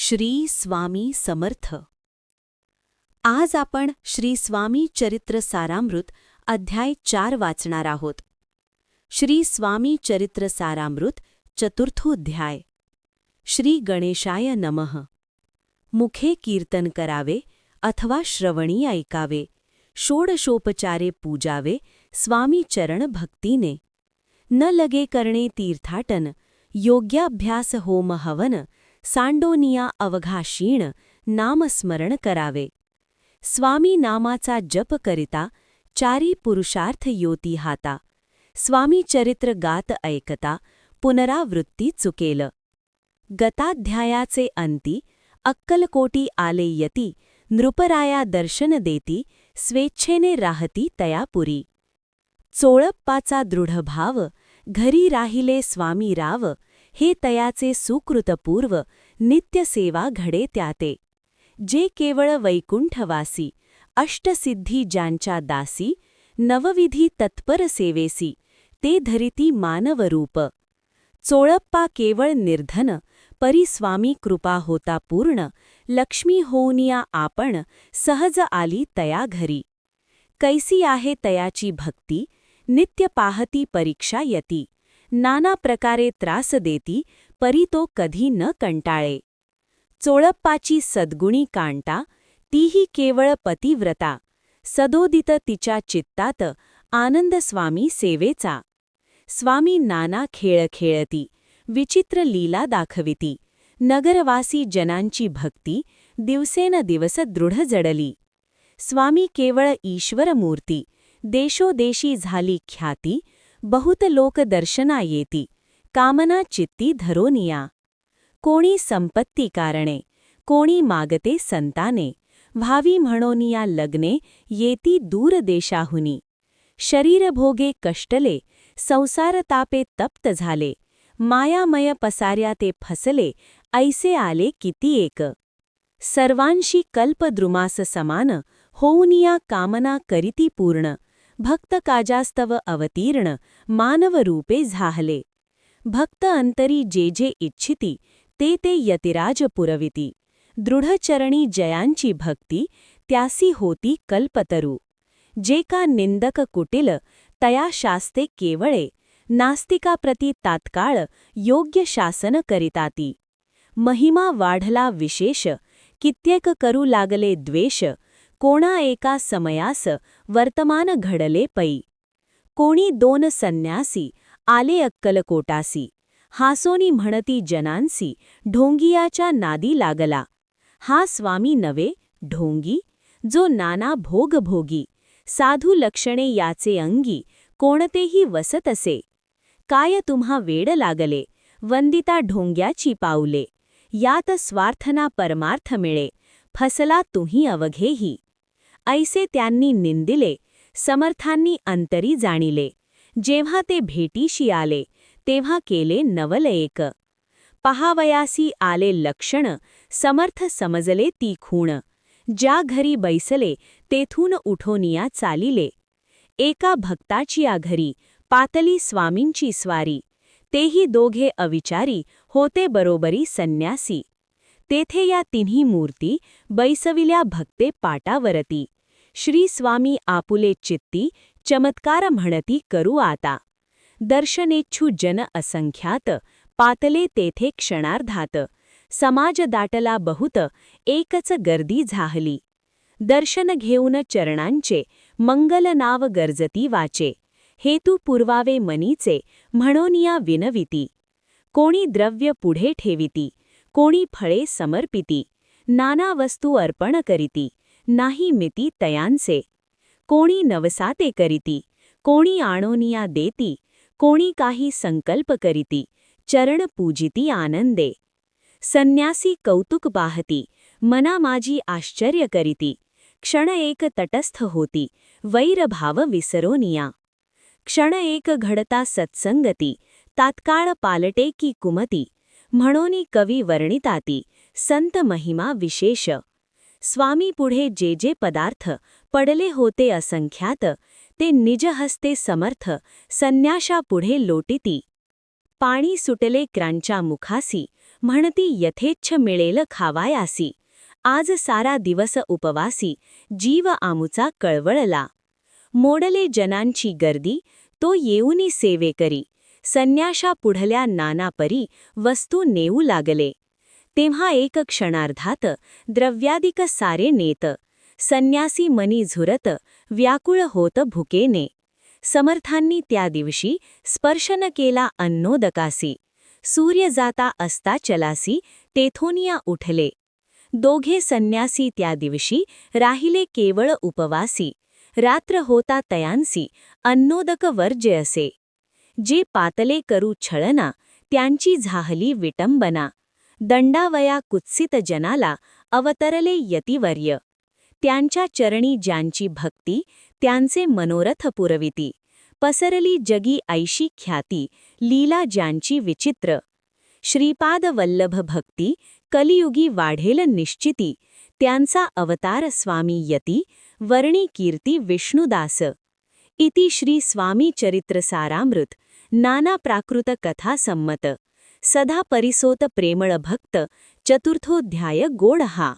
श्री स्वामी समर्थ. आज आपण श्री स्वामी चरित्र सारामृत अध्याय 4 वाचणार आहोत. श्री स्वामी चरित्र सारामृत चतुर्थोध्याय. श्री गणेशाय नमः. मुखे कीर्तन करावे अथवा श्रवणी ऐकावे, षोडशोपचारे पूजावे स्वामी चरण भक्तीने. न लगे करणे तीर्थाटन, योग्याभ्यास होम हवन, सांडोनिया अवघा क्षीण, नामस्मरण करावे. स्वामी नामाचा जप करिता, चारी पुरुषार्थ योती हाता. स्वामी चरित्र गात ऐकता, पुनरावृत्ती चुकेल. गताध्यायाचे अंती, अक्कलकोटी आले यती, नृपराया दर्शन देती, स्वेच्छेने राहती तयापुरी. चोळप्पाचा दृढभाव, घरी राहिले स्वामी राव, हे तयाचे सुकृतपूर्व, नित्यसेवा घडे त्याते. जे केवळ वैकुंठवासी, अष्टसिद्धी ज्यांच्या दासी, नवविधी तत्पर सेवेसी, ते धरिती मानवरूप. चोळप्पा केवळ निर्धन, परी स्वामी कृपा होता पूर्ण, लक्ष्मी होऊनिया आपण, सहज आली तया घरी. कैसी आहे तयाची भक्ती, नित्य पाहती परीक्षा यती. नाना प्रकारे त्रास देती, परी तो कधी न कंटाळे. चोळप्पाची सद्गुणी कांटा, तीही केवळ पतिव्रता. सदोदित तिच्या चित्तात, आनंद स्वामी सेवेचा. स्वामी नाना खेळ खेळती, विचित्र लीला दाखविती. नगरवासी जनांची भक्ती, दिवसेनदिवस दृढ जडली. स्वामी केवळ ईश्वरमूर्ती, देशोदेशी झाली ख्याती. बहुत लोक दर्शना येती, कामना चित्ती धरोनिया. कोणी संपत्ती कारणे, कोणी मागते संताने, व्हावी म्हणोनिया लग्ने, येती दूर देशाहुनी. शरीरभोगे कष्टले, संसार तापे तप्त झाले, मायामय पसाऱ्या ते फसले, ऐसे आले किती एक. सर्वांशी कल्पद्रुमास समान, होऊनिया कामना करीती पूर्ण. भक्त काजास्तव अवतीर्ण, मानवरूपे झाहले. भक्त अंतरी जे जे इच्छिती, ते ते यतिराज पुरविती. दृढचरणी जयांची भक्ती, त्यासी होती कल्पतरू. जे का निंदक कुटिल, तया शास्ते केवळे, नास्तिकाप्रती तात्काळ, योग्य शासन करिताती. महिमा वाढला विशेष, कित्येक करू लागले द्वेष. कोणा एका समयास, वर्तमान घडले पै. कोणी दोन संन्यासी, आले अक्कलकोटासी. हासोनी म्हणती जनांसी, ढोंगियाच्या नादी लागला. हा स्वामी नवे, ढोंगी, जो नाना भोग भोगी. साधू लक्षणे याचे अंगी, कोणतेही वसत असे. काय तुम्हा वेड लागले, वंदिता ढोंग्याची पाऊले. यात स्वार्थना परमार्थ मिळे, फसला तुम्ही अवघेही. ऐसे त्यांनी निंदिले, समर्थांनी अंतरी जाणिले. जेव्हा ते भेटीशी आले, तेव्हा केले नवल एक. पहावयासी आले लक्षण, समर्थ समजले ती खूण. ज्या घरी बैसले, तेथून उठोनिया चालिले. एका भक्ताची या घरी, पातली स्वामींची स्वारी. तेही दोघे अविचारी, होते बरोबरी संन्यासी. तेथे या तिन्ही मूर्ती, बैसविल्या भक्ते पाटावरती. श्री स्वामी आपुले चित्ती, चमत्कार म्हणती करू आता. दर्शनेच्छू जन असंख्यात, पातले तेथे क्षणार्धात. समाज दाटला बहुत, एकच गर्दी झाहली. दर्शन घेऊन चरणांचे, मंगल नाव गर्जती वाचे. हेतू पुरवावे मनीचे, म्हणोनिया विनविती. कोणी द्रव्य पुढे ठेविती, कोणी फळे समर्पिती. नाना वस्तू अर्पण करीती, नाही मिती तयांचे. कोणी नवसाते करीती, कोणी आणोनिया देती. कोणी काही संकल्प करीती, चरण पूजिती आनंदे. संन्यासी कौतुक पाहती, मना माझी आश्चर्य करीती. क्षण एक तटस्थ होती, वैरभाव विसरोनिया. क्षण एक घडता सत्संगती, तात्काळ पालटे की कुमती. म्हणोनी कवी वर्णिताती, संत महिमा विशेष. स्वामी पुढे जे जे पदार्थ, पडले होते असंख्यात. ते निज हस्ते समर्थ, संन्याशापुढे लोटिती. पाणी सुटले क्रांच्या मुखासी, म्हणती यथेच्छ मिळेल खावायासी, आज सारा दिवस उपवासी, जीव आमुचा कळवळला. मोडले जनांची गर्दी, तो येऊनी सेवे करी, संन्याशा पुढल्या नाना परी, वस्तू नेऊ लागले. तेव्हा एक क्षणार्धात, द्रव्यादिक सारे नेत, संन्यासी मनी झुरत, व्याकुळ होत भुकेने. समर्थांनी त्या दिवशी, स्पर्शन केला अन्नोदकासी, सूर्य जाता असता चलासी, तेथोनिया उठले. दोघे संन्यासी त्या दिवशी, राहिले केवळ उपवासी, रात्र होता तयांसी, अन्नोदक वर्ज्य असे. जे पातले करू छळना, त्यांची झाहली विटंबना, दंडावया कुत्सित जनाला, अवतरले यतिवर्य. त्यांच्या चरणी ज्यांची भक्ती, त्यांचे मनोरथ पुरविती, पसरली जगी ऐशी ख्याती, लीला ज्यांची विचित्र. श्रीपाद वल्लभ भक्ती, कलियुगी वाढेल निश्चिती, त्यांचा अवतार स्वामी यती, वर्णी कीर्ती विष्णुदास. इति श्री स्वामी चरित्र सारामृत, नाना प्राकृत कथा संमत, सदा परिसोत प्रेमळ भक्त, चतुर्थोध्याय गोड हा.